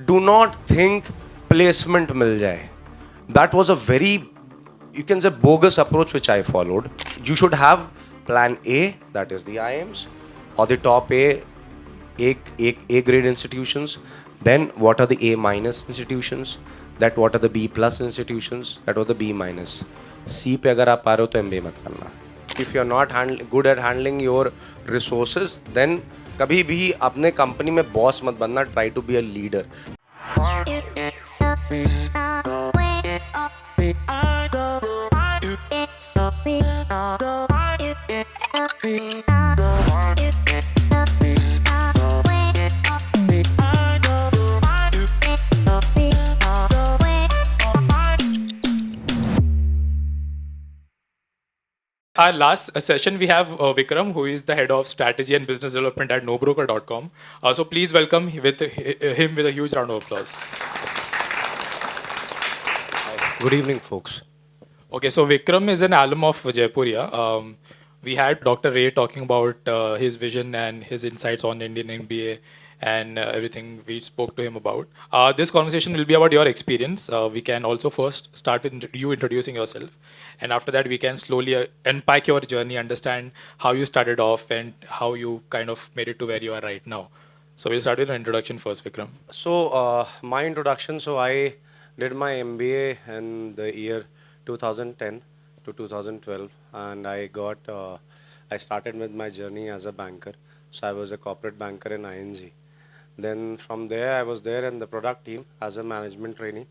do not think placement मिल जाए. That was a very, you can say, bogus approach which I followed. You should have plan A, that is the IIMs, or the top A grade institutions. Then what are the A minus institutions? That what are the B plus institutions? That were the B minus. C पे अगर आप आ रहे हो तो MBA मत करना. If you are not good at handling your resources, then कभी भी अपने कंपनी में बॉस मत बनना. Try to be a leader. Our last session, we have Vikram, who is the head of strategy and business development at nobroker.com. So please welcome him with a huge round of applause. Good evening, folks. Okay, so Vikram is an alum of Jaipuria. We had Dr. Ray talking about his vision and his insights on Indian MBA and everything we spoke to him about. This conversation will be about your experience. We can also first start with you introducing yourself. And after that, we can slowly unpack your journey, understand how you started off and how you kind of made it to where you are right now. So we'll start with an introduction first, Vikram. So my introduction, so I did my MBA in the year 2010 to 2012, and I started with my journey as a banker. So I was a corporate banker in ING. Then from there, I was there in the product team as a management trainee.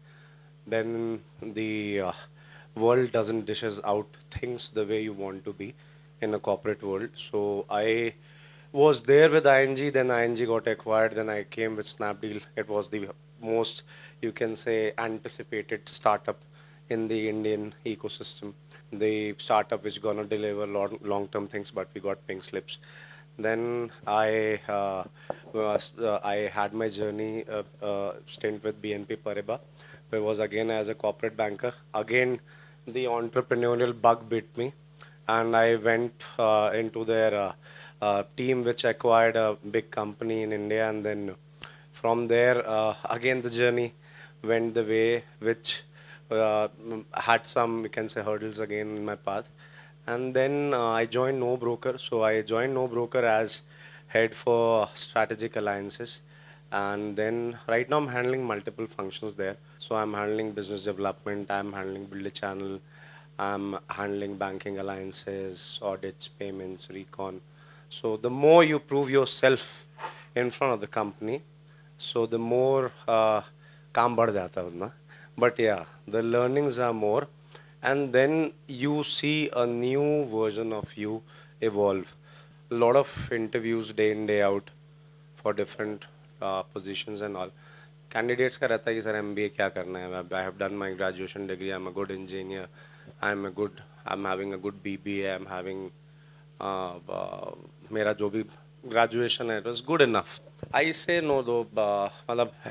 Then the world doesn't dishes out things the way you want to be in a corporate world. So I was there with ING, then ING got acquired, then I came with Snapdeal. It was the most, you can say, anticipated startup in the Indian ecosystem. The startup which gonna deliver long-term things, but we got pink slips. Then I had my journey stint with BNP Paribas, where I was again as a corporate banker. Again, the entrepreneurial bug bit me, and I went into their team which acquired a big company in India, and then from there again the journey went the way which had some, we can say, hurdles again in my path. And then I joined No Broker. So I joined No Broker as head for strategic alliances. And then right now I'm handling multiple functions there. So I'm handling business development, I'm handling build a channel, I'm handling banking alliances, audits, payments, recon. So the more you prove yourself in front of the company, so the more काम बढ़ जाता है उतना. But yeah, the learnings are more, and then you see a new version of you evolve. A lot of interviews day in day out for different positions and all. Candidates का रहता है कि sir MBA क्या करना है. I have done my graduation degree. I'm a good engineer. I'm having a good BBA. I'm having मेरा जो भी graduation है, it was good enough. I say no though.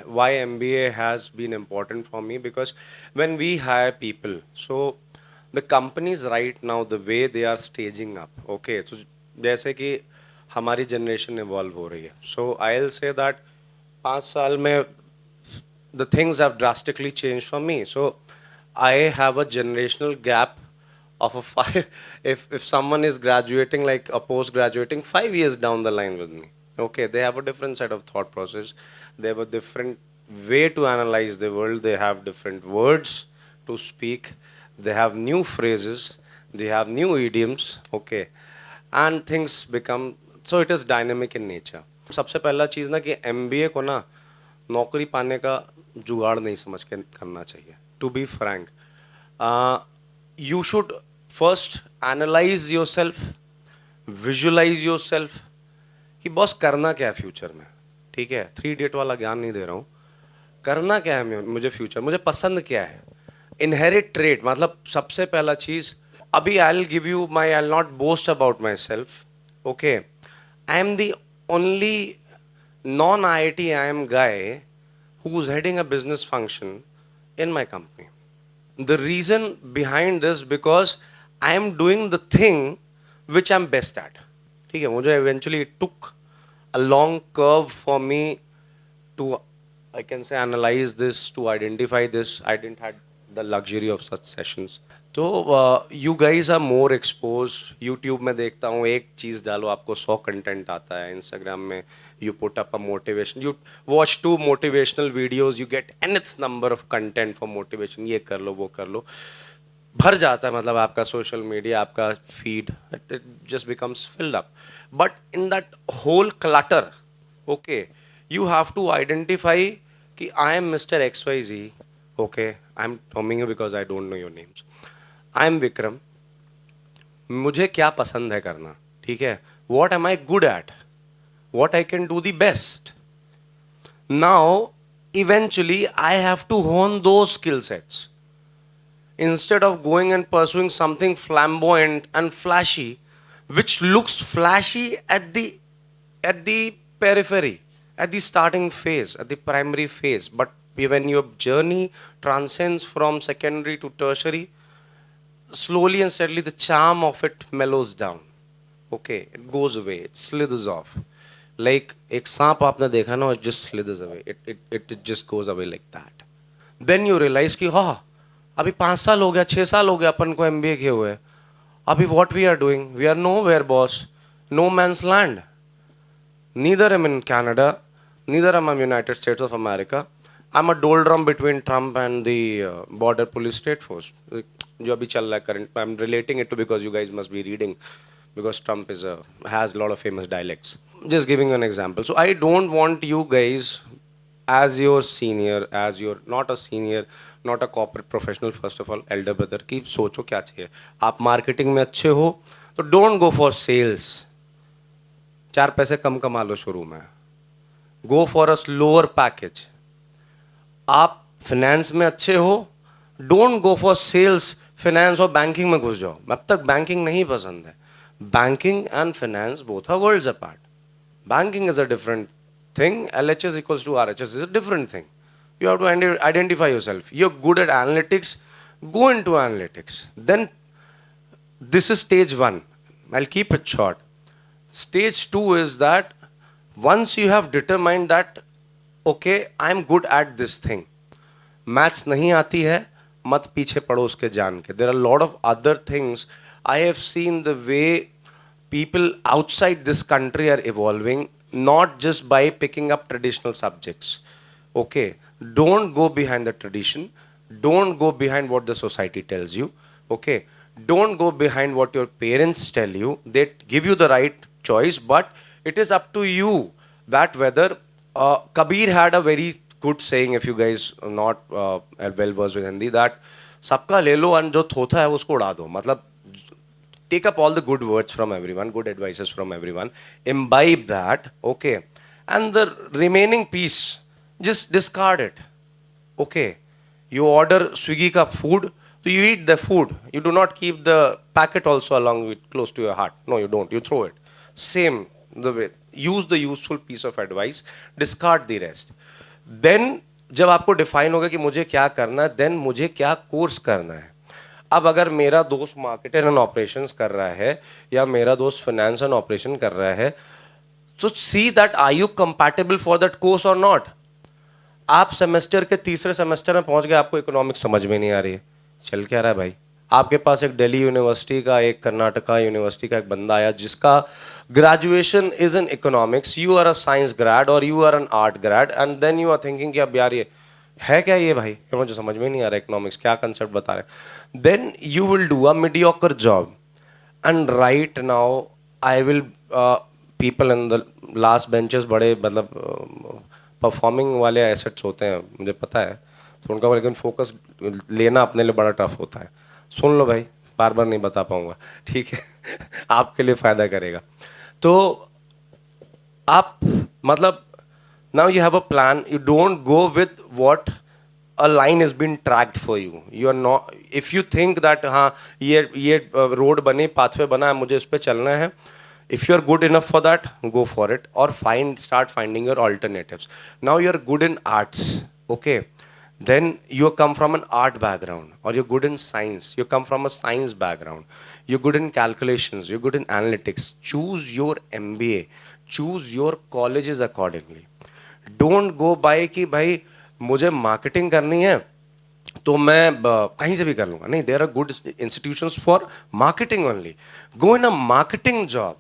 Why MBA has been important for me, because when we hire people, so the companies right now, the way they are staging up, okay, so जैसे कि हमारी generation evolve हो रही है, so I'll say that 5 साल में the things have drastically changed for me. So I have a generational gap of a five. If someone is graduating, like a post graduating 5 years down the line with me, okay, they have a different set of thought process. They have a different way to analyze the world. They have different words to speak. They have new phrases. They have new idioms. Okay, and things become, so it is dynamic in nature. सबसे पहला चीज़ ना कि MBA को ना नौकरी पाने का जुगाड़ नहीं समझ के करना चाहिए. To be frank, you should first analyze yourself, visualize yourself कि बॉस करना क्या है फ्यूचर में. ठीक है, 3 डेट वाला ज्ञान नहीं दे रहा हूँ. करना क्या है मुझे फ्यूचर, मुझे पसंद क्या है. इनहेरिट ट्रेड, मतलब सबसे पहला चीज़. अभी I will give you my, I will not boast about my self. Okay, I am the only non-IIT IIM guy who's heading a business function in my company. The reason behind this, because I am doing the thing which I'm best at. ठीक है, मुझे eventually it took a long curve for me to I can say analyze this to identify this. I didn't had the luxury of such sessions. तो you guys are more expose. YouTube में देखता हूँ एक चीज़ डालो आपको 100 content आता है. Instagram में you put up a motivation, you watch 2 motivational videos, you get nth number of content for motivation. ये कर लो, वो कर लो, भर जाता है मतलब आपका सोशल मीडिया, आपका feed, it just becomes filled up. But in that whole clutter, okay, you have to identify कि I am Mr. XYZ, okay, I'm naming you because I don't know your names. I am Vikram. मुझे क्या पसंद है करना, ठीक है? What am I good at? What I can do the best? Now, eventually, I have to hone those skill sets. Instead of going and pursuing something flamboyant and flashy, which looks flashy at the periphery, at the starting phase, at the primary phase, but when your journey transcends from secondary to tertiary, slowly and steadily the charm of it mellows down. Okay, it goes away, it slithers off. Like एक सांप आपने देखा ना, it just slithers away. It just goes away like that. Then you realize कि हाँ, अभी 5 साल हो गया, 6 साल हो गया अपन को MBA किए हुए. अभी what we are doing? We are nowhere, boss. No man's land. Neither am in Canada, neither am I in United States of America. I'm a doldrum between Trump and the border police state force. जो अभी चल रहा है current. I'm relating it to because you guys must be reading, because Trump has a lot of famous dialects. Just giving you an example. So I don't want you guys, as your senior, as your not a senior, not a corporate professional, first of all, elder brother, की सोचो क्या चाहिए. आप marketing में अच्छे हो तो don't go for sales. 4 पैसे कम कमा लो शुरू में. Go for a lower package. आप फाइनेंस में अच्छे हो, don't go for sales, finance और बैंकिंग में घुस जाओ. अब तक बैंकिंग नहीं पसंद है. Banking and finance both are worlds apart. Banking is a different thing. LHS equals to RHS is a different thing. You have to identify yourself. You're good at analytics, go into analytics. Then this is stage 1. I'll keep it short. Stage 2 is that once you have determined that, okay, I'm good at this thing, maths नहीं आती है, मत पीछे पड़ो उसके जान के. There are a lot of other things. I have seen the way people outside this country are evolving, not just by picking up traditional subjects. Okay, don't go behind the tradition. Don't go behind what the society tells you. Okay, don't go behind what your parents tell you. They give you the right choice, but it is up to you that whether Kabir had a very good saying, if you guys are not well versed with Hindi, that सबका ले लो और जो थोथा है उसको उड़ा दो. मतलब take up all the good words from everyone, good advices from everyone, imbibe that, okay, and the remaining piece, just discard it. Okay, you order Swiggy ka food, so you eat the food. You do not keep the packet also along with close to your heart. No, you don't. You throw it. Same the way. Use the useful piece of advice. Discard the rest. Then जब आपको define होगा कि मुझे क्या करना है, then मुझे क्या कोर्स करना है. अब अगर मेरा दोस्त मार्केटिंग एंड ऑपरेशंस कर रहा है या मेरा दोस्त फाइनेंस एंड ऑपरेशन कर रहा है, तो see that are you compatible for that course और नॉट. आप सेमेस्टर के तीसरे सेमेस्टर में पहुंच गए, आपको इकोनॉमिक्स समझ में नहीं आ रही है, चल क्या रहा है भाई. आपके पास एक दिल्ली यूनिवर्सिटी का, एक कर्नाटका यूनिवर्सिटी का एक बंदा आया जिसका graduation is in economics, you are a science grad और you are an art grad, and then you are thinking कि अब यार ये है क्या ये भाई, ये मुझे समझ में नहीं आ रहा इकोनॉमिक्स क्या कंसेप्ट बता रहे. Then you will do a mediocre job. And right now I will people in the last benches बड़े मतलब परफॉर्मिंग वाले एसेट्स होते हैं, मुझे पता है, तो उनका लेकिन फोकस लेना अपने लिए बड़ा टफ होता है. सुन लो भाई, बार बार नहीं बता पाऊंगा, ठीक है. आपके लिए फ़ायदा करेगा. तो आप मतलब now you have a plan. You don't go with what a line has been tracked for you. You are not, if you think that हाँ ये रोड बनी, पाथवे बना है, मुझे इस पे चलना है, if you are good enough for that, go for it, or start finding your alternatives. Now you are good in arts, okay, then you come from an art background, or you're good in science, you come from a science background, you're good in calculations, you're good in analytics. Choose your MBA, choose your colleges accordingly. Don't go by कि भाई मुझे marketing करनी है तो मैं कहीं से भी कर लूंगा, नहीं, there are good institutions for marketing only. Go in a marketing job,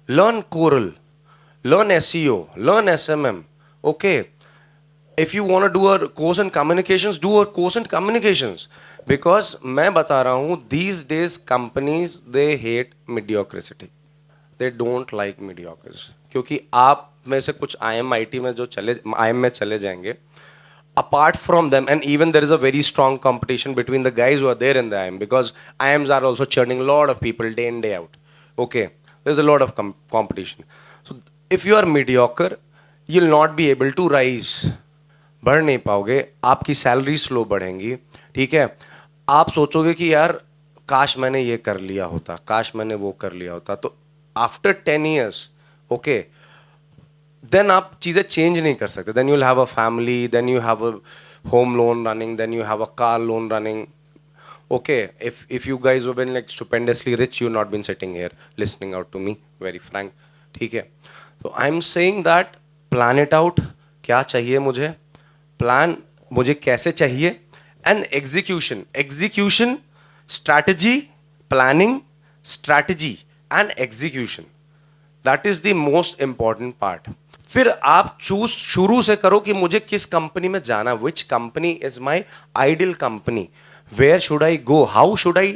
learn Corel, learn SEO, learn SMM. Okay, if you want to do a course in communications, do a course in communications. Because मैं बता रहा हूँ, these days companies they hate mediocrity. They don't like mediocres. क्योंकि आप में से कुछ IMIT में जो चले IM में चले जाएंगे, apart from them, and even there is a very strong competition between the guys who are there in the IM, because IMs are also churning a lot of people day in day out. Okay, there's a lot of competition. So if you are mediocre, you'll not be able to rise. बढ़ नहीं पाओगे, आपकी salary slow बढ़ेंगी. ठीक है, आप सोचोगे कि यार काश मैंने ये कर लिया होता, काश मैंने वो कर लिया होता. तो आफ्टर 10 years, ओके, देन आप चीज़ें चेंज नहीं कर सकते. Then you will have a family, then you have a home loan running, then you have a car loan running. Okay, if you guys have been like stupendously rich, you've not been sitting here listening out to me, very frank. ठीक है, so I'm saying that plan it out. क्या चाहिए मुझे, plan मुझे कैसे चाहिए, and execution, strategy, planning, strategy and execution. That is the most important part. फिर आप चूज शुरू से करो कि मुझे किस कंपनी में जाना, which company is my ideal company, where should I go, how should I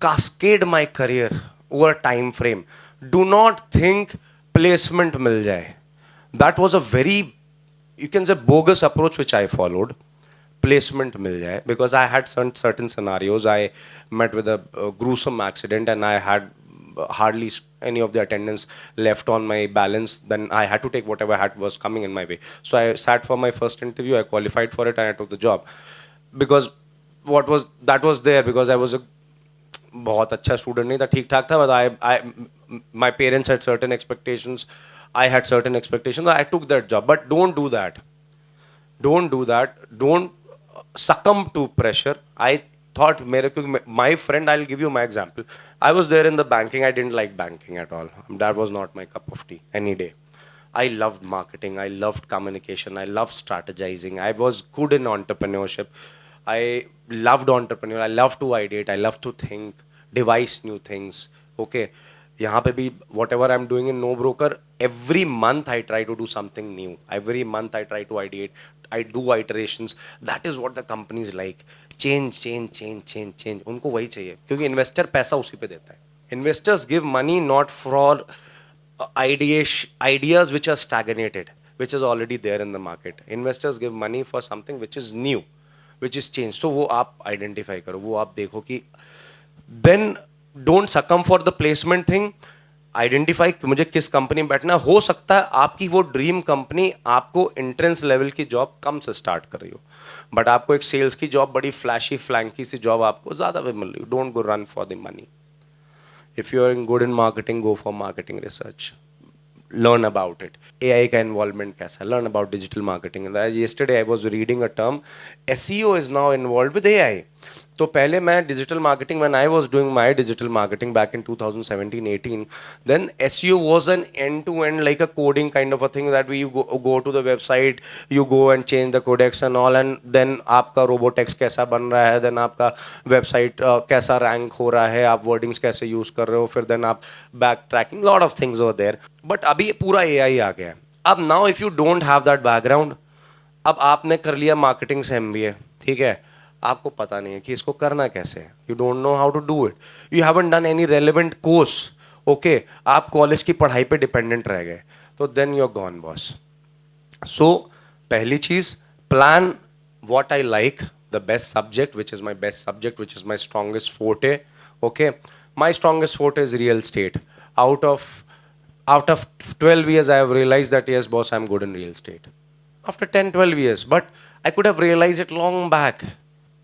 cascade my career over time frame. Do not think placement मिल जाए. That was a very, you can say bogus approach which I followed. Placement मिल जाए, because I had certain scenarios. I met with a gruesome accident and I had hardly any of the attendance left on my balance. Then I had to take whatever had was coming in my way. So I sat for my first interview, I qualified for it and I took the job. Because that was there because I was a बहुत अच्छा student नहीं था, ठीक ठाक था, but my parents had certain expectations, I had certain expectations, I took that job. But don't do that. Don't succumb to pressure. I thought my friend, I'll give you my example. I was there in the banking, I didn't like banking at all. That was not my cup of tea any day. I loved marketing, I loved communication, I loved strategizing, I was good in entrepreneurship. I loved entrepreneur, I love to ideate, I love to think, devise new things. Okay, यहाँ पे भी whatever I'm doing in No Broker, every month I try to do something new. Every month I try to ideate, I do iterations. That is what the companies like. Change. उनको वही चाहिए क्योंकि investor पैसा उसी पे देता है. Investors give money not for ideas which are stagnated, which is already there in the market. Investors give money for something which is new, which is changed. So वो आप identify करो, वो आप देखो कि then don't succumb for the placement thing. Identify कि मुझे किस कंपनी में बैठना. हो सकता है आपकी वो ड्रीम कंपनी आपको एंट्रेंस लेवल की जॉब कम से स्टार्ट कर रही हो, बट आपको एक सेल्स की जॉब, बड़ी फ्लैशी फ्लैंकी सी जॉब आपको ज़्यादा पे मिल रही हो. Don't go run for the money. If you are in good in marketing, go for marketing research, learn about it. AI का involvement कैसा, learn about digital marketing. And yesterday I was reading a term, SEO is now involved with AI. तो पहले मैं digital marketing, when I was doing my digital marketing back in 2017-18, then SEO was an end-to-end, like a coding kind of a thing that you go to the website, you go and change the codecs and all, and then आपका robotext कैसा बन रहा है, then आपका website कैसा rank हो रहा है, आप wordings कैसे use कर रहे हो, फिर then आप backtracking, lot of things over there. But अभी पूरा AI आ गया है. अब now if you don't have that background, अब आपने कर लिया marketing से MBA, ठीक है, आपको पता नहीं है कि इसको करना कैसे है. You don't know how to do it. You haven't done any relevant course. Okay, आप कॉलेज की पढ़ाई पे डिपेंडेंट रह गए, तो then you are gone boss. So पहली चीज, plan what I like, the best subject, which is my best subject, which is my strongest forte. Okay, my strongest forte is real estate. out of 12 years I have realized that yes boss, I'm good in real estate. After 10-12 years, but I could have realized it long back.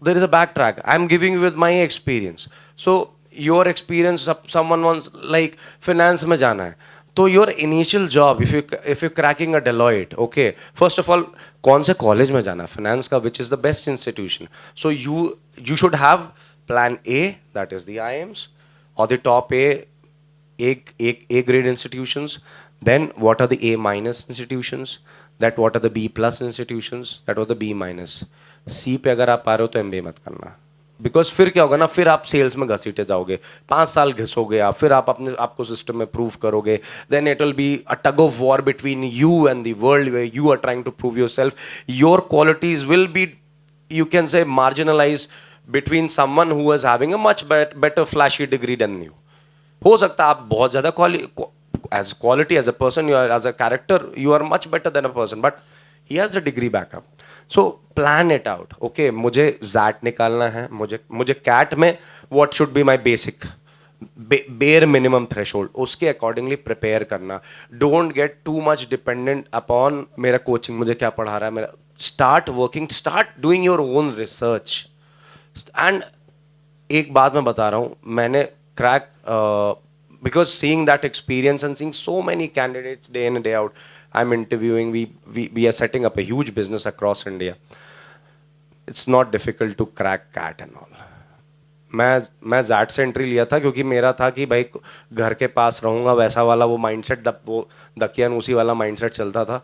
There is a backtrack. I'm giving you with my experience. So your experience, someone wants like finance में जाना है, तो your initial job, if you're cracking a Deloitte, okay, first of all कौन से college में जाना है finance का, which is the best institution. So you should have plan A, that is the IIMs or the top A grade institutions. Then what are the A minus institutions? That what are the B plus institutions, that was the B minus. C पे अगर आप आ रहे हो तो MBA मत करना, because फिर क्या होगा ना, फिर आप सेल्स में घसीटे जाओगे, 5 साल घिसोगे आप, फिर आप अपने आपको सिस्टम में प्रूव करोगे, then it will be a tug of war between you and the world way you are trying to prove yourself. Your qualities will be, you can say, marginalized between someone who is having a much better flashy degree than you. हो सकता है आप बहुत ज़्यादा as quality as a person, you are as a character, you are much better than a person, but he has the degree backup. So plan it out. Okay, मुझे ZAT निकालना है, मुझे CAT में what should be my basic bare minimum threshold, उसके accordingly prepare करना. Don't get too much dependent upon मेरा coaching मुझे क्या पढ़ा रहा है, मेरा start working, start doing your own research. And एक बात मैं बता रहा हूँ, मैंने crack because seeing that experience and seeing so many candidates day in and day out, I'm interviewing, we are setting up a huge business across India. It's not difficult to crack CAT and all. मैं ZAT से entry लिया था क्योंकि मेरा था कि भाई घर के पास रहूँगा, वैसा वाला वो माइंडसेट, वो दकियान उसी वाला माइंडसेट चलता था.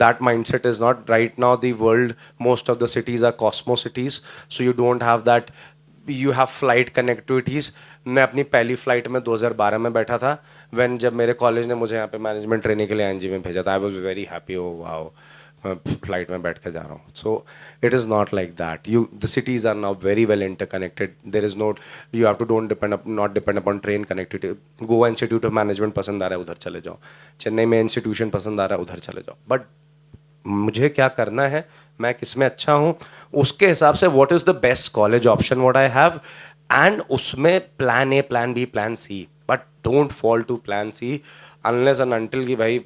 That mindset is not right now. The world, most of the cities are cosmo cities, so you don't have that. You have flight connectivities. मैं अपनी पहली फ्लाइट में 2012 में बैठा था, when जब मेरे कॉलेज ने मुझे यहाँ पे मैनेजमेंट ट्रेनिंग के लिए ING में भेजा था. I was very happy. Oh wow, मैं फ्लाइट में बैठ के जा रहा हूँ. So it is not like that. The cities are now very well interconnected. There is no, you have to not depend upon train connectivity. Goa institute of management पसंद आ रहा है, उधर चले जाओ. चेन्नई में इंस्टीट्यूशन पसंद आ रहा है, उधर चले जाओ. बट मुझे क्या करना है, मैं किस में अच्छा हूँ, उसके हिसाब से what is the best college option what I have, and उसमें plan A, plan B, plan C. But don't fall to plan C unless and until कि भाई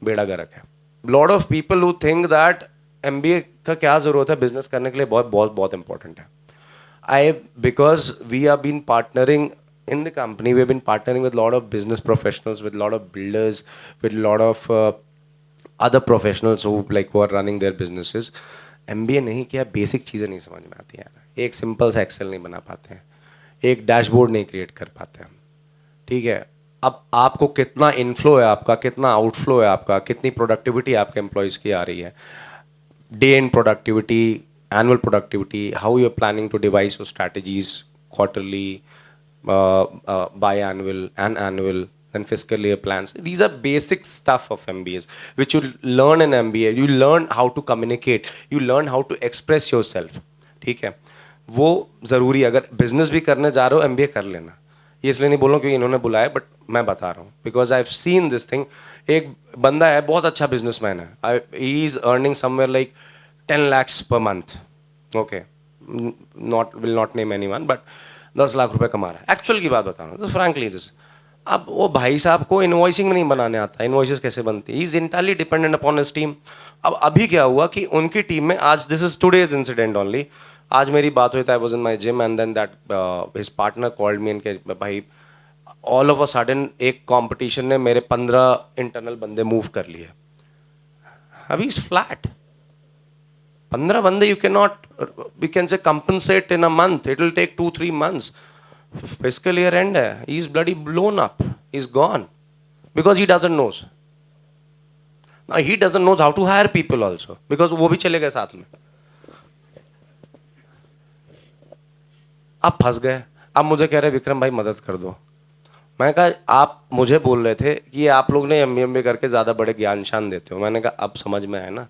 बेड़ा गर्क है. Lot of people who think that MBA का क्या जरूरत है बिजनेस करने के लिए, बहुत बहुत बहुत इंपॉर्टेंट है. Because we have been partnering in the company, we have been partnering with a lot of business professionals, with a lot of builders, with a lot of other professionals who are running their businesses. MBA नहीं किया, basic चीज़ें नहीं समझ में आती हैं. एक simple सा एक्सेल नहीं बना पाते हैं, एक डैशबोर्ड नहीं क्रिएट कर पाते हैं. ठीक है, अब आपको कितना इनफ्लो है, आपका कितना आउटफ्लो है, आपका कितनी प्रोडक्टिविटी आपके एम्प्लॉयज़ की आ रही है, day in productivity, annual productivity, how you're planning to devise your strategies quarterly, biannual and annual, then fiscal year plans. These are basic stuff of MBAs which you learn in MBA. You learn how to communicate, you learn how to express yourself. ठीक है, वो ज़रूरी. अगर business भी करने जा रहे हो MBA कर लेना. ये इसलिए नहीं बोल रहा हूँ क्योंकि इन्होंने बुलाया, बट मैं बता रहा हूँ because I have seen this thing. एक बंदा है, बहुत अच्छा बिजनेसमैन है, he is earning somewhere like 10 lakhs per month. Okay, will not name anyone, but 10 lakh रुपए कमा रहा है. एक्चुअल की बात बता रहा हूँ, फ्रैंकली दिस. अब वो भाई साहब को इन्वॉइसिंग नहीं बनाने आता. इन्वॉइसेस कैसे बनती है? He is entirely dependent upon his team. अब अभी क्या हुआ कि उनकी टीम में आज, this is today's incident only, आज मेरी बात हुई था, I was in my gym and then that his partner called me and के भाई ऑल ऑफ अ सडन एक कंपटीशन ने मेरे 15 इंटरनल बंदे मूव कर लिए. अभी इज फ्लैट. 15 बंदे you cannot, we can say, compensate in a month. It will take 2-3 months. Fiscal year end है. He is bloody blown up. He's gone because he doesn't know. Now he doesn't know how to hire people also because वो भी चले गए साथ में. अब फंस गए. अब मुझे कह रहे विक्रम भाई मदद कर दो. मैं कहा आप मुझे बोल रहे थे कि आप लोग ने MBA करके ज़्यादा बड़े ज्ञान शान देते हो. मैंने कहा अब समझ में आया ना.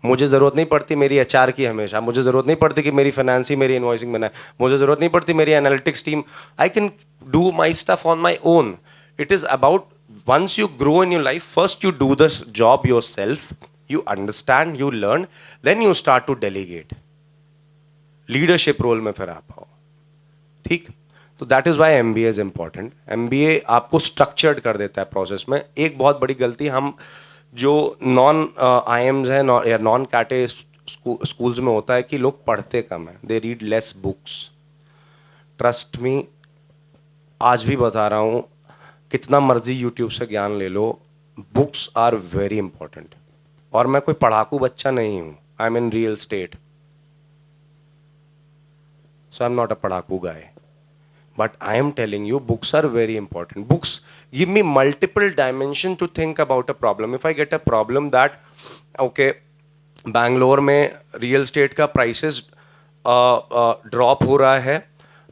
मुझे ज़रूरत नहीं पड़ती मेरी HR की हमेशा. मुझे ज़रूरत नहीं पड़ती कि मेरी फाइनेंस ही मेरी इन्वॉइसिंग बनाए. मुझे ज़रूरत नहीं पड़ती मेरी analytics team. I can do my stuff on my own. It is about once you grow in your life, first you do this job yourself, you understand, you learn, then you start to delegate. Leadership role में फिर आप आओ. ठीक. तो that is why MBA is important. MBA आपको structured कर देता है प्रोसेस में. एक बहुत बड़ी गलती हम जो नॉन IIMs हैं या नॉन कैटे स्कूल्स में होता है कि लोग पढ़ते कम हैं. They read less books. Trust me, आज भी बता रहा हूँ, कितना मर्जी यूट्यूब से ज्ञान ले लो, बुक्स आर वेरी इंपॉर्टेंट. और मैं कोई पढ़ाकू बच्चा नहीं हूँ. I am in real estate, so I am not a पढ़ाकू guy. But I am telling you, books are very important. Books give me multiple dimension to think about a problem. If I get a problem that, okay, Bangalore में real estate का prices drop हो रहा है,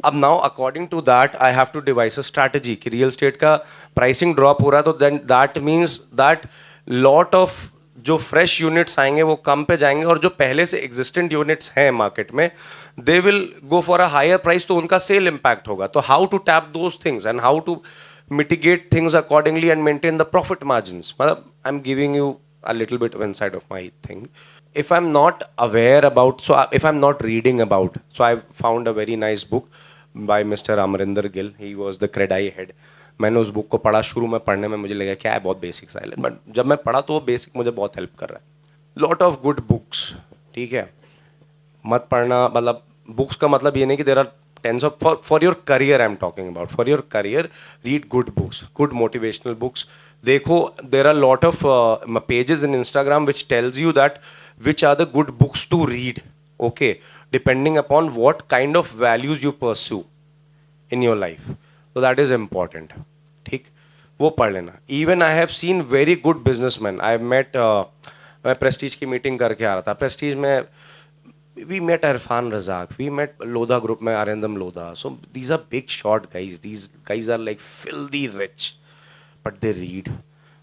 अब now according to that I have to devise a strategy कि real estate का pricing drop हो रहा है, तो then that means that lot of जो फ्रेश यूनिट्स आएंगे वो कम पे जाएंगे, और जो पहले से एग्जिस्टेंट यूनिट्स हैं मार्केट में they will go for a higher price, तो उनका सेल इम्पैक्ट होगा. तो how to tap those things and how to mitigate things accordingly and maintain the profit margins. I'm giving you a little bit of insight of my thing. If I'm not aware about, if I'm not reading about, so I found a very nice book by Mr. Amarinder Gill. He was the Credai head. मैंने उस book को पढ़ा, शुरू में पढ़ने में मुझे लगा क्या है, बहुत बेसिक सा है, बट जब मैं पढ़ा तो वो बेसिक मुझे बहुत हेल्प कर रहा है. लॉट ऑफ गुड बुक्स, ठीक है. मत पढ़ना, मतलब बुक्स का मतलब ये नहीं कि there are tens of, for your career I'm talking about, for your career read good books, good motivational books. देखो, there are a lot of pages in Instagram which tells you that which are the good books to read, okay, depending upon what kind of values you pursue in your life. So that is important, ठीक, वो पढ़ लेना. Even I have seen very good businessmen. I have met मैं Prestige की meeting करके आ रहा था, Prestige में we met Irfan Razak, we met Lodha group में Arindam Lodha. So these are big shot guys. These guys are like filthy rich, but they read.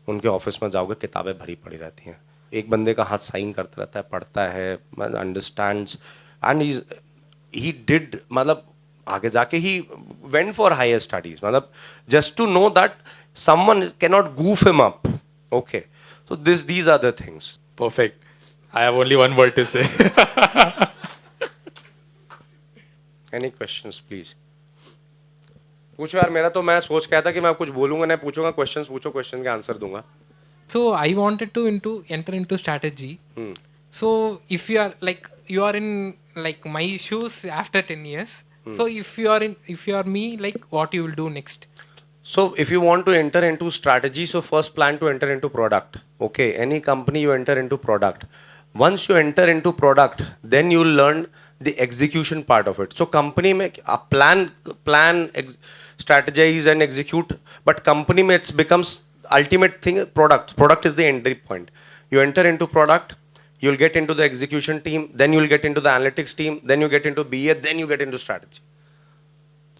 उनके office में जाओगे किताबें भरी पड़ी रहती हैं. एक बंदे का हाथ साइन करता रहता है, पढ़ता है, अंडरस्टैंड्स, एंड ही डिड, मतलब आगे जाके ही वेंट फॉर हायर स्टडीज, मतलब just to know that someone can not goof him up. Okay, so these are the things. Perfect. I have only one word to say. Any questions, please? पूछो यार, मेरा तो मैं सोच के आया था कि मैं कुछ बोलूंगा नहीं, पूछूंगा क्वेश्चंस, पूछो, क्वेश्चन के आंसर दूंगा. So I wanted to enter into strategy. So if you are like you are in like my shoes after 10 years. So if you are me, like what you will do next? So if you want to enter into strategy, so first plan to enter into product. Okay, any company you enter into product. Once you enter into product, then you will learn the execution part of it. So company में plan, strategize and execute, but company में it becomes ultimate thing, product. Product is the entry point. You enter into product, you will get into the execution team, then you will get into the analytics team, then you get into BA, then you get into strategy.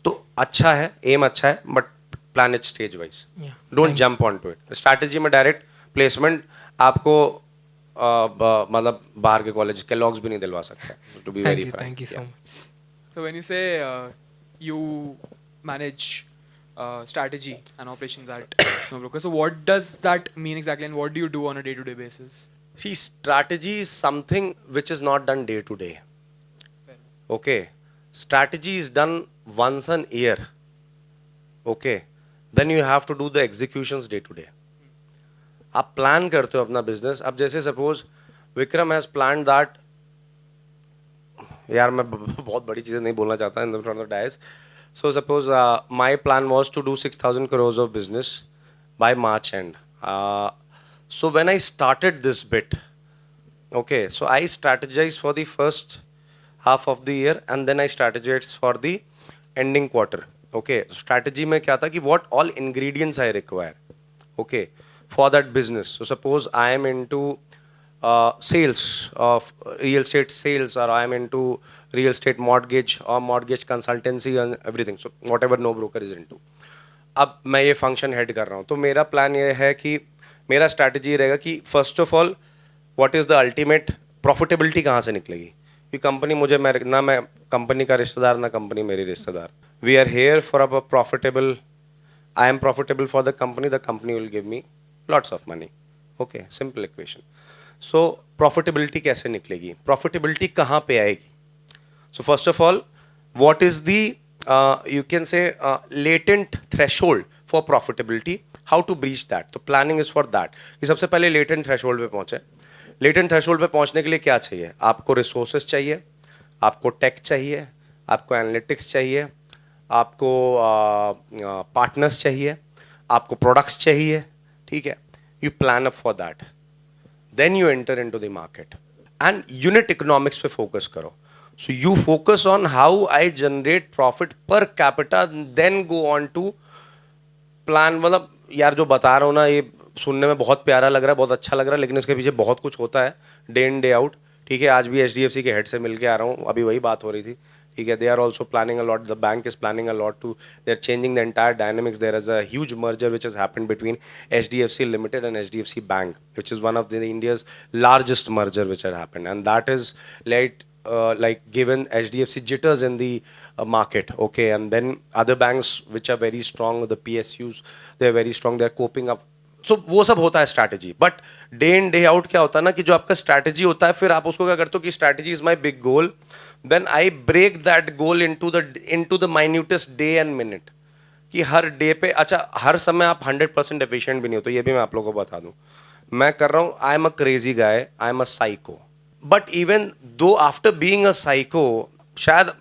तो अच्छा है, aim अच्छा है, but plan it stage wise. Yeah. Don't jump onto it. Strategy में direct placement आपको मतलब बाहर के कॉलेज के लॉग्स भी नहीं दिलवा सकता. To be very frank. Thank you so much. So when you say you manage strategy and operations at NoBroker, so what does that mean exactly, and what do you do on a day-to-day basis? See, strategy is something which is not done day to day. Okay, strategy is done once a year. Okay, then you have to do the executions day to day. आप plan करते हो अपना business. अब जैसे suppose Vikram has plan that, यार मैं बहुत बड़ी चीज़ें नहीं बोलना चाहता in front of dais. So suppose my plan was to do 6,000 crores of business by March end. So when I started this bit, okay, so I strategize for the first half of the year and then I strategize for the ending quarter. Okay, strategy में क्या था कि what all ingredients I require, okay, for that business. So suppose I am into sales of real estate sales, or I am into real estate mortgage or mortgage consultancy and everything. So whatever no broker is into. अब मैं ये function head कर रहा हूँ, तो मेरा plan ये है कि मेरा स्ट्रैटेजी रहेगा कि first of all what is the ultimate profitability कहाँ से निकलेगी. कि कंपनी मुझे, मैं कंपनी का रिश्तेदार, ना कंपनी मेरी रिश्तेदार. We are here for a profitable, I am profitable for the company will give me lots of money. Okay, simple equation. So profitability कैसे निकलेगी, प्रॉफिटेबिलिटी कहाँ पे आएगी. So first of all what is the you can say latent threshold for profitability, how to breach that. तो planning is for that. कि सबसे पहले latent threshold पे पहुँचे. latent threshold पे पहुँचने के लिए क्या चाहिए, आपको resources चाहिए, आपको tech चाहिए, आपको analytics चाहिए, आपको partners चाहिए, आपको products चाहिए, ठीक है. You plan up for that. Then you enter into the market and unit economics पे focus करो. So you focus on how I generate profit per capita, then go on to plan. मतलब यार जो बता रहा हूँ ना, ये सुनने में बहुत प्यारा लग रहा है, बहुत अच्छा लग रहा है, लेकिन इसके पीछे बहुत कुछ होता है डे इन डे आउट. ठीक है, आज भी HDFC के हेड से मिल के आ रहा हूँ, अभी वही बात हो रही थी. ठीक है, they are also planning a lot, the bank is planning a lot too, they are changing the entire dynamics. There is a huge merger which has happened between HDFC Limited and HDFC Bank, which is one of the India's largest merger which had happened, and that is like given HDFC jitters in the market. Okay, and then other banks which are very strong, the PSUs, they're very strong, they're coping up. So वो सब होता है strategy. But day in day out क्या होता है ना, कि जो आपका स्ट्रैटेजी होता है, फिर आप उसको क्या करते हो कि strategy is my big goal, then I break that goal into the minutest day and minute. कि हर डे पे, अच्छा हर समय आप 100% एफिशिएंट भी नहीं होते, ये भी मैं आप लोगों को बता दूं. मैं कर रहा हूँ, I am a crazy guy, I am a psycho. But even though after being a psycho, शायद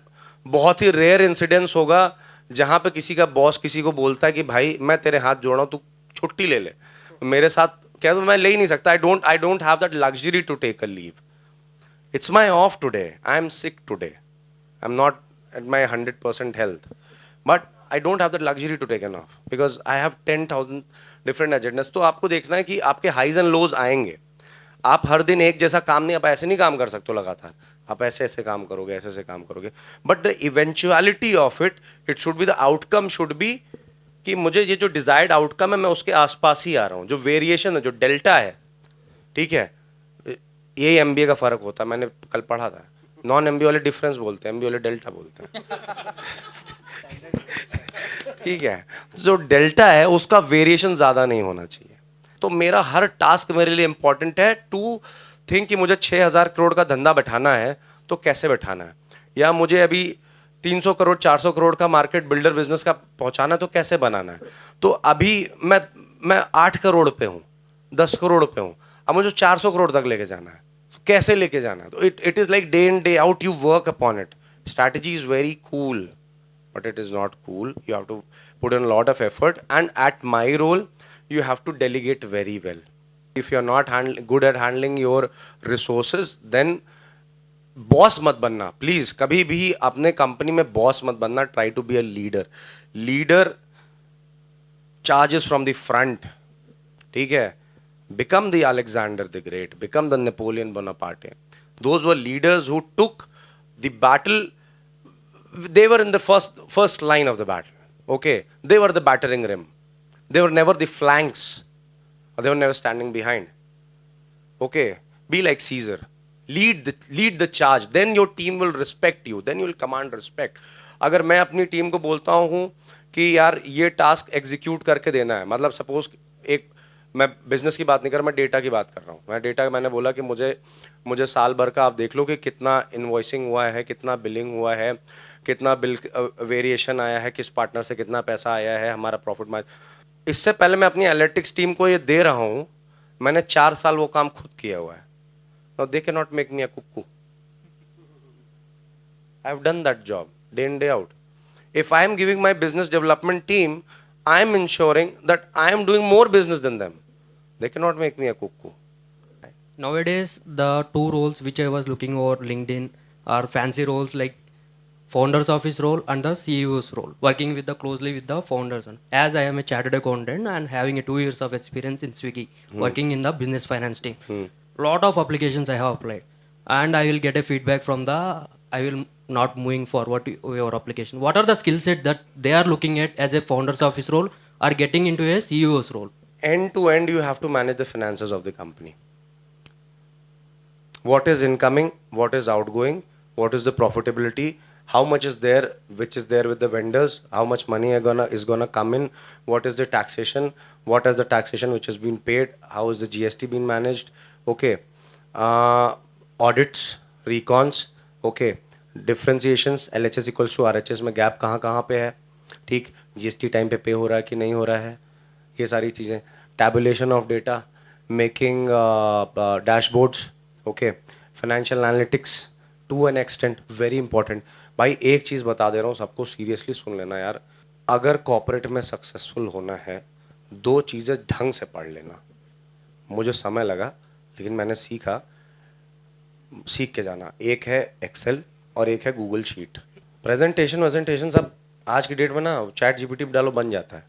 बहुत ही रेयर इंसिडेंस होगा जहाँ पे किसी का बॉस किसी को बोलता है कि भाई मैं तेरे हाथ जोड़ रहा हूँ, तू छुट्टी ले ले. मेरे साथ क्या, तो मैं ले ही नहीं सकता. I don't have that luxury to take a leave. It's my off today. I'm sick today. I'm not at my 100% health. But I don't have the luxury to take an off because I have 10,000 different agendas. तो आपको देखना है कि आपके highs and lows आएंगे. आप हर दिन एक जैसा काम नहीं, आप ऐसे नहीं काम कर सकते हो लगातार. आप ऐसे ऐसे काम करोगे, ऐसे ऐसे काम करोगे. But the eventuality of it should be, the outcome should be कि मुझे ये जो डिजायर्ड आउटकम है मैं उसके आसपास ही आ रहा हूँ. जो वेरिएशन है, जो डेल्टा है, ठीक है, यही MBA का फर्क होता है. मैंने कल पढ़ा था, नॉन MBA वाले डिफरेंस बोलते हैं, MBA वाले डेल्टा बोलते हैं. ठीक है, जो डेल्टा है उसका वेरिएशन ज़्यादा नहीं होना चाहिए. तो मेरा हर टास्क मेरे लिए इंपॉर्टेंट है टू थिंक कि मुझे 6,000 करोड़ का धंधा बैठाना है तो कैसे बैठाना है, या मुझे अभी 300 करोड़ 400 करोड़ का मार्केट बिल्डर बिजनेस का पहुंचाना है तो कैसे बनाना है. तो अभी मैं 8 करोड़ पे हूँ, 10 करोड़ पे हूँ, अब मुझे 400 करोड़ तक लेके जाना है, कैसे लेके जाना है. तो it is like day in day out you work upon it. Strategy is very cool but it is not cool. You have to put in a lot of effort, and at my role you have to delegate very well. If you are not good at handling your resources, then boss मत बनना please. कभी भी अपने company में boss मत बनना. Try to be a leader charges from the front. ठीक है, become the Alexander the Great, become the Napoleon Bonaparte. Those were leaders who took the battle. They were in the first line of the battle. Okay, they were the battering ram. They were never the flanks. They were never standing behind. Okay, be like Caesar. Lead the charge. Then your team will respect you. Then you will command respect. अगर मैं अपनी team को बोलता हूँ कि यार ये task execute करके देना है, मतलब सपोज एक, मैं बिजनेस की बात नहीं कर रहा, मैं डेटा की बात कर रहा हूँ. मैं डेटा, मैंने बोला कि मुझे साल भर का आप देख लो कि कितना इन्वॉइसिंग हुआ है, कितना बिलिंग हुआ है, कितना बिल वेरिएशन आया है, किस पार्टनर से कितना पैसा आया है, हमारा प्रॉफिट मार्जिन. इससे पहले मैं अपनी एनालिटिक्स टीम को ये दे रहा हूँ. मैंने 4 साल वो काम खुद किया हुआ है. Now they can not make me a cuckoo. I have done that job day in day out. If I am giving my business development team, I am ensuring that I am doing more business than them. They cannot make me a cuckoo. Nowadays, the two roles which I was looking over LinkedIn are fancy roles like founder's office role and the CEO's role, working with closely with the founders. As I am a chartered accountant and having 2 years of experience in Swiggy, working in the business finance team, lot of applications I have applied, and I will get a feedback from I will not moving forward to your application. What are the skill set that they are looking at as a founder's office role or getting into a CEO's role? End to end, you have to manage the finances of the company. What is incoming? What is outgoing? What is the profitability? How much is there, which is there with the vendors? How much money is gonna come in? What is the taxation? What is the taxation which has been paid? How is the GST being managed? Okay. Audits, recons. Okay. Differentiations, LHS equals to RHS में gap कहाँ पे है, ठीक, GST time पे हो रहा है कि नहीं हो रहा है, ये सारी चीज़ें. Tabulation of data, making dashboards. Okay, financial analytics to an extent, very important. भाई एक चीज़ बता दे रहा हूँ, सबको सीरियसली सुन लेना यार. अगर कॉर्पोरेट में सक्सेसफुल होना है, 2 चीज़ें ढंग से पढ़ लेना. मुझे समय लगा लेकिन मैंने सीख के जाना. एक है एक्सेल, और एक है गूगल शीट। प्रेजेंटेशन सब आज की डेट में ना चैट जीपीटी डालो बन जाता है।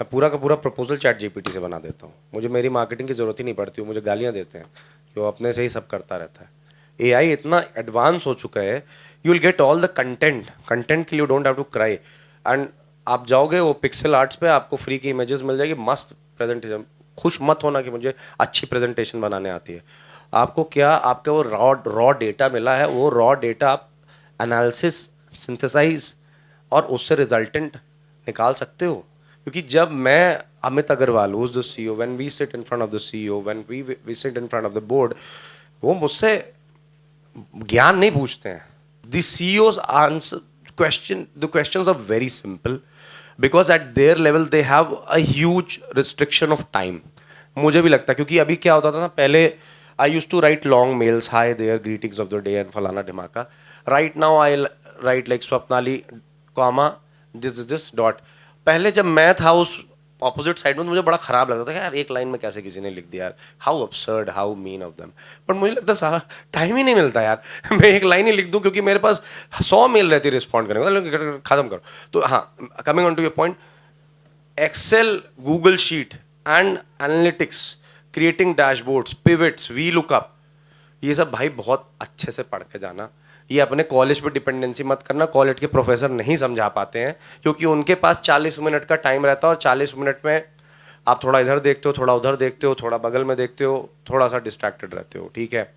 मैं पूरा का पूरा प्रपोजल चैट जीपीटी से बना देता हूँ, मुझे मेरी मार्केटिंग की ज़रूरत ही नहीं पड़ती, वो मुझे गालियाँ देते हैं कि वो अपने से ही सब करता रहता है। एआई इतना एडवांस हो चुका है, you will get all the content के लिए, you don't have to cry. And आप जाओगे वो पिक्सल आर्ट्स पे, आपको फ्री की इमेजेस मिल जाएगी, मस्त प्रेजेंटेशन। खुश मत होना कि मुझे अच्छी प्रेजेंटेशन बनाने आती है। आपको क्या, आपका वो रॉ डेटा मिला है, वो रॉ डेटा आप एनालिसिस, सिंथेसाइज और उससे रिजल्टेंट निकाल सकते हो। क्योंकि जब मैं Amit Agarwal, who is the CEO, when we sit in front of the CEO, when we sit in front of the board, वो मुझसे ज्ञान नहीं पूछते हैं। The CEOs answer the questions are very simple because at their level they have a huge restriction of time. मुझे भी लगता है, क्योंकि अभी क्या होता था ना, पहले I used to write long mails, hi there, greetings of the day and फलाना ढिमाका. Right now I write like Swapnali comma this dot. पहले जब मैं था उस ऑपोजिट साइड में, मुझे बड़ा खराब लगता था कि यार एक लाइन में कैसे किसी ने लिख दिया यार, how absurd, how mean of them. But मुझे लगता सारा टाइम ही नहीं मिलता यार मैं एक लाइन ही लिख दूं, क्योंकि मेरे पास 100 मेल रहती है रिस्पॉन्ड करने को, खत्म करो। तो हाँ, coming on to your point, Excel, Google sheet and analytics, creating dashboards, pivots, V lookup, ये सब भाई बहुत अच्छे से पढ़ के जाना। ये अपने कॉलेज पे डिपेंडेंसी मत करना, कॉलेज के प्रोफेसर नहीं समझा पाते हैं, क्योंकि उनके पास 40 मिनट का टाइम रहता है, और 40 मिनट में आप थोड़ा इधर देखते हो, थोड़ा उधर देखते हो, थोड़ा बगल में देखते हो, थोड़ा सा डिस्ट्रैक्टेड रहते हो। ठीक है,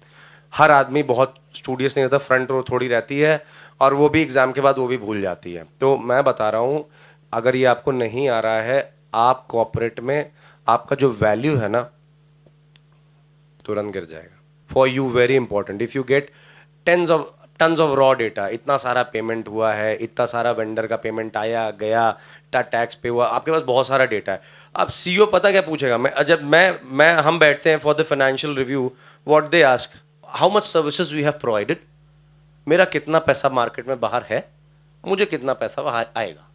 हर आदमी बहुत स्टूडियस नहीं रहता, फ्रंट रो थोड़ी रहती है, और वो भी एग्जाम के बाद वो भी भूल जाती है। तो मैं बता रहा हूँ, अगर ये आपको नहीं आ रहा है, आप कॉर्पोरेट में आपका जो वैल्यू है ना, तुरंत गिर जाएगा। For you very important, if you get tons of raw data, इतना सारा पेमेंट हुआ है, इतना सारा वेंडर का पेमेंट आया गया, इतना टैक्स पे हुआ, आपके पास बहुत सारा डेटा है। अब सीईओ पता क्या पूछेगा, मैं हम बैठते हैं for the financial review, what they ask, how much services we have provided, मेरा कितना पैसा मार्केट में बाहर है, मुझे कितना पैसा बाहर आएगा।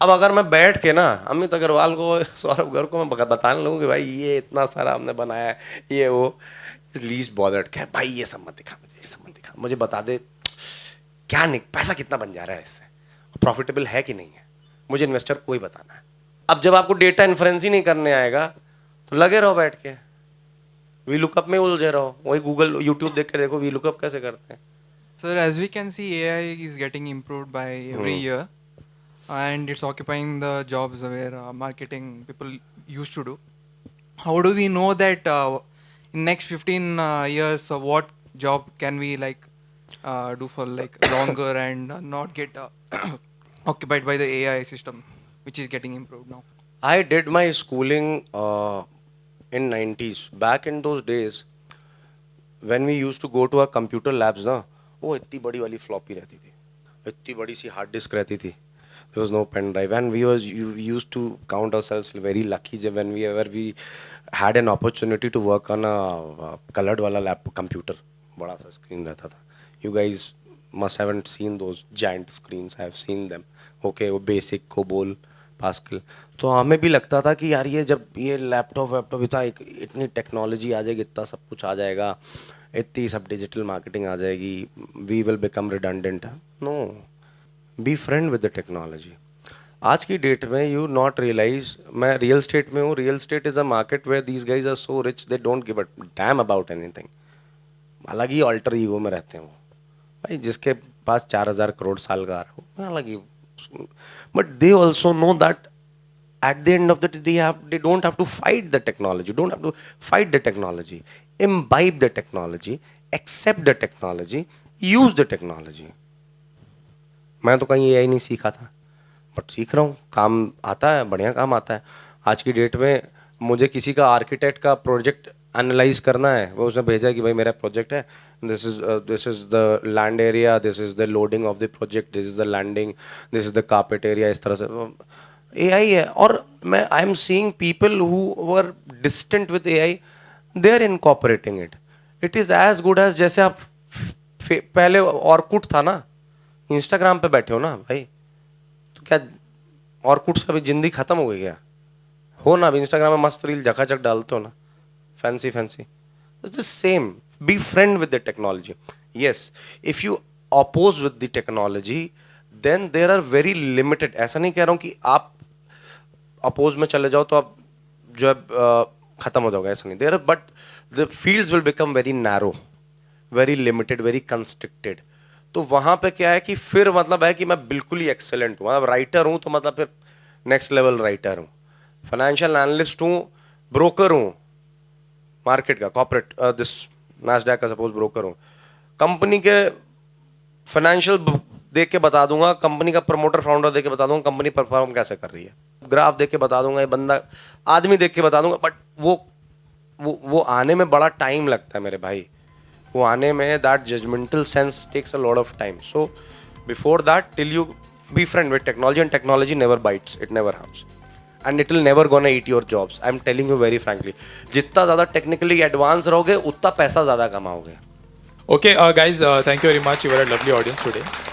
अब अगर मैं बैठ के ना अमित अग्रवाल को, सौरभ गर्ग को मैं बताने लगूँ कि भाई ये इतना सारा हमने बनाया है, ये वो, इज लीस्ट बॉदर्ड, क्या भाई ये सब मत दिखा, मुझे ये सब मत दिखा, मुझे बता दे क्या नहीं, पैसा कितना बन जा रहा है इससे, प्रॉफिटेबल है कि नहीं है, मुझे इन्वेस्टर को ही बताना है। अब जब आपको डेटा इन्फ्रेंस ही नहीं करने आएगा, तो लगे रहो बैठ के वी लुकअप में उलझे रहो, वही गूगल यूट्यूब देख के देखो वी लुकअप कैसे करते हैं। Sir, as we can see, AI is getting improved by every year, and it's occupying the jobs where marketing people used to do. How do we know that in next 15 years, what job can we do for longer and not get occupied by the AI system, which is getting improved now? I did my schooling in 90s. Back in those days, when we used to go to our computer labs, ना वो इतनी बड़ी वाली floppy रहती थी, इतनी बड़ी सी hard disk रहती थी, there was no pen drive, and we used to count ourselves very lucky whenever we had an opportunity to work on a colored वाला लैप कंप्यूटर, बड़ा सा स्क्रीन रहता था। You guys must haven't seen those giant screens, I have seen them. Okay, वो basic COBOL pascal, तो हमें भी लगता था कि यार ये जब ये लैपटॉप इतना इतनी टेक्नोलॉजी आ जाएगी, इतना सब कुछ आ जाएगा, इतनी सब डिजिटल मार्केटिंग आ जाएगी, we will become redundant. No, be friend with the technology. आज की डेट में यू नॉट रियलाइज, मैं रियल स्टेट में हूँ, real estate is a market where these guys are so rich they don't give a damn about anything. अलग ही alter ego में रहते हैं वो भाई, जिसके पास 4000 करोड़ साल का आ रहा हो अलग ही, but they also know that at the end of the day they don't have to fight the technology, don't have to fight the technology, imbibe the technology, accept the technology, use the technology. मैं तो कहीं AI नहीं सीखा था, but सीख रहा हूँ, काम आता है, बढ़िया काम आता है। आज की डेट में मुझे किसी का आर्किटेक्ट का प्रोजेक्ट एनालाइज करना है, वो उसने भेजा कि भाई मेरा प्रोजेक्ट है, this is the land area, this is the loading of the project, this is the landing, this is the carpet area, इस तरह से AI है। और मैं I am seeing people who were distant with AI, they are incorporating it. It is as good as जैसे आप पहले Orkut था ना, इंस्टाग्राम पे बैठे हो ना भाई, तो क्या ऑर्कुट से अभी जिंदगी खत्म हो गई क्या? हो ना, अभी इंस्टाग्राम में मस्त रील झकाझक डालते हो ना, fancy, it's the same, B friend with the technology. Yes, if you oppose with the technology, then there are very limited. ऐसा नहीं कह रहा हूँ कि आप अपोज में चले जाओ तो आप जो है खत्म हो जाओगे, ऐसा नहीं. There but the fields will become very narrow, very limited, very constricted. तो वहाँ पे क्या है कि फिर मतलब है कि मैं बिल्कुल ही एक्सेलेंट हूँ, मतलब राइटर हूँ तो मतलब फिर नेक्स्ट लेवल राइटर हूँ, फाइनेंशियल एनालिस्ट हूँ, ब्रोकर हूँ मार्केट का, कॉर्पोरेट दिस नैस्डैक का सपोज ब्रोकर हूँ, कंपनी के फाइनेंशियल देख के बता दूंगा, कंपनी का प्रमोटर फाउंडर देख के बता दूंगा कंपनी परफॉर्म कैसे कर रही है, ग्राफ देख के बता दूंगा, ये बंदा आदमी देख के बता दूंगा. बट वो आने में बड़ा टाइम लगता है मेरे भाई, वो आने में that judgemental sense takes a lot of time. So before that till you be friend with technology, and technology never bites, it never harms, and it will never gonna eat your jobs. I am telling you very frankly, जितना ज़्यादा technically advance रहोगे उतना पैसा ज़्यादा कमाओगे. Okay, guys, thank you very much. You were a lovely audience today.